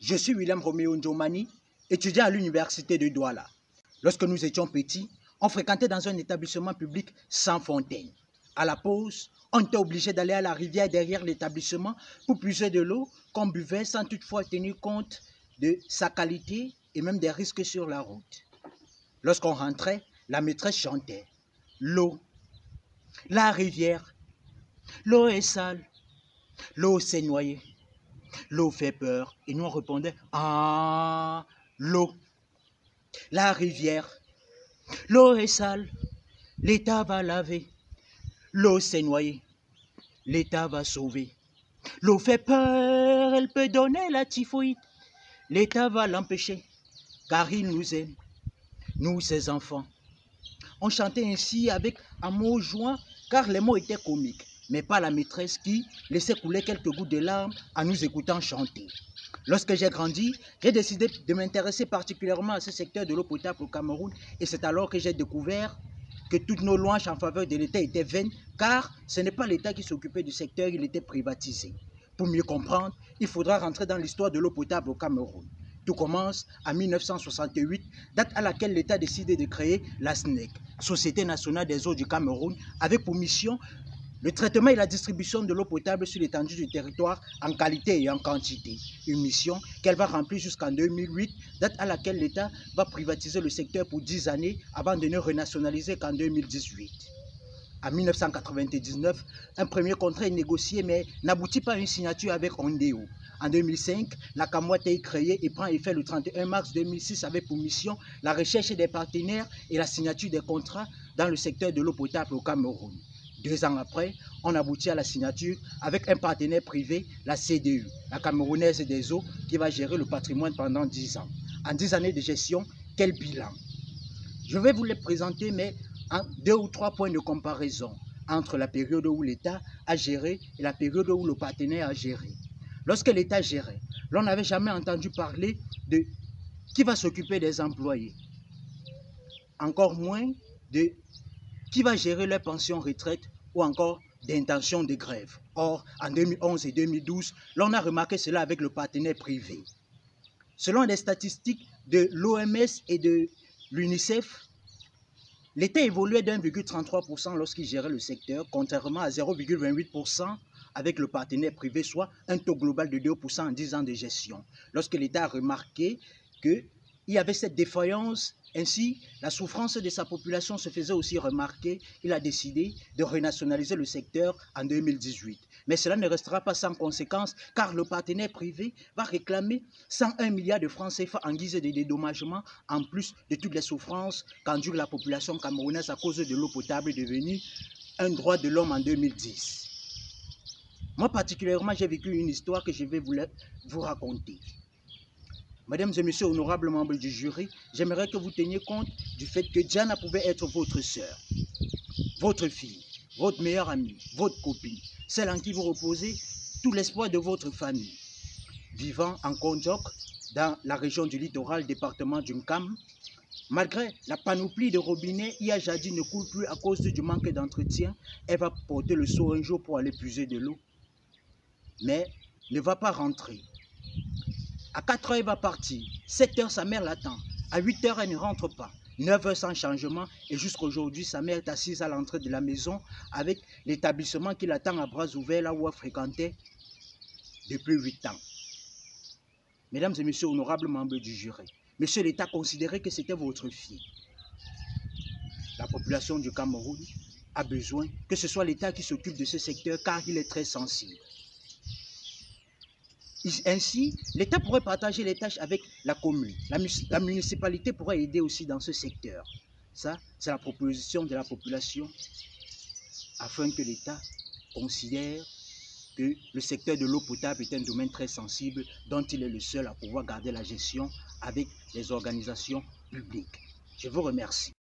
Je suis William Romeo Ndjomani, étudiant à l'université de Douala. Lorsque nous étions petits, on fréquentait dans un établissement public sans fontaine. À la pause, on était obligé d'aller à la rivière derrière l'établissement pour puiser de l'eau qu'on buvait sans toutefois tenir compte de sa qualité et même des risques sur la route. Lorsqu'on rentrait, la maîtresse chantait « L'eau, la rivière, l'eau est sale, l'eau s'est noyée, l'eau fait peur. » Et nous on répondait « Ah, l'eau, la rivière, l'eau est sale, l'État va laver, l'eau s'est noyée, l'État va sauver. L'eau fait peur, elle peut donner la typhoïde, l'État va l'empêcher, car il nous aime, nous ses enfants. » On chantait ainsi avec amour joint, car les mots étaient comiques, mais pas la maîtresse qui laissait couler quelques gouttes de larmes en nous écoutant chanter. Lorsque j'ai grandi, j'ai décidé de m'intéresser particulièrement à ce secteur de l'eau potable au Cameroun, et c'est alors que j'ai découvert que toutes nos louanges en faveur de l'État étaient vaines, car ce n'est pas l'État qui s'occupait du secteur, il était privatisé. Pour mieux comprendre, il faudra rentrer dans l'histoire de l'eau potable au Cameroun. Tout commence en 1968, date à laquelle l'État a décidé de créer la SNEC, Société nationale des eaux du Cameroun, avec pour mission le traitement et la distribution de l'eau potable sur l'étendue du territoire en qualité et en quantité. Une mission qu'elle va remplir jusqu'en 2008, date à laquelle l'État va privatiser le secteur pour 10 années avant de ne renationaliser qu'en 2018. En 1999, un premier contrat est négocié mais n'aboutit pas à une signature avec Ondeo. En 2005, la CAMOAT est créée et prend effet le 31 mars 2006 avec pour mission la recherche des partenaires et la signature des contrats dans le secteur de l'eau potable au Cameroun. 2 ans après, on aboutit à la signature avec un partenaire privé, la CDU, la Camerounaise des eaux, qui va gérer le patrimoine pendant 10 ans. En 10 années de gestion, quel bilan? Je vais vous les présenter, mais en 2 ou 3 points de comparaison entre la période où l'État a géré et la période où le partenaire a géré. Lorsque l'État gérait, l'on n'avait jamais entendu parler de qui va s'occuper des employés, encore moins de qui va gérer leurs pensions retraite ou encore d'intention de grève. Or, en 2011 et 2012, l'on a remarqué cela avec le partenaire privé. Selon les statistiques de l'OMS et de l'UNICEF, l'État évoluait de 1,33% lorsqu'il gérait le secteur, contrairement à 0,28% avec le partenaire privé, soit un taux global de 2% en 10 ans de gestion. Lorsque l'État a remarqué qu'il y avait cette défaillance, ainsi la souffrance de sa population se faisait aussi remarquer, il a décidé de renationaliser le secteur en 2018. Mais cela ne restera pas sans conséquence, car le partenaire privé va réclamer 101 milliards de francs CFA en guise de dédommagement, en plus de toutes les souffrances qu'endure la population camerounaise à cause de l'eau potable devenue un droit de l'homme en 2010. Moi particulièrement, j'ai vécu une histoire que je vais vous raconter. Mesdames et messieurs, honorables membres du jury, j'aimerais que vous teniez compte du fait que Diana pouvait être votre sœur, votre fille, votre meilleure amie, votre copine, celle en qui vous reposez tout l'espoir de votre famille. Vivant en Konjok, dans la région du littoral, département du Nkam, malgré la panoplie de robinets, il y a jadis ne coule plus à cause du manque d'entretien, elle va porter le seau un jour pour aller puiser de l'eau, mais ne va pas rentrer. À 4 heures, elle va partir. 7 heures, sa mère l'attend. À 8 heures, elle ne rentre pas. 9 heures sans changement. Et jusqu'à aujourd'hui, sa mère est assise à l'entrée de la maison avec l'établissement qui l'attend à bras ouverts, là où elle fréquentait depuis 8 ans. Mesdames et messieurs, honorables membres du jury, monsieur l'État considérait que c'était votre fille. La population du Cameroun a besoin que ce soit l'État qui s'occupe de ce secteur car il est très sensible. Ainsi, l'État pourrait partager les tâches avec la commune. La municipalité pourrait aider aussi dans ce secteur. Ça, c'est la proposition de la population afin que l'État considère que le secteur de l'eau potable est un domaine très sensible dont il est le seul à pouvoir garder la gestion avec les organisations publiques. Je vous remercie.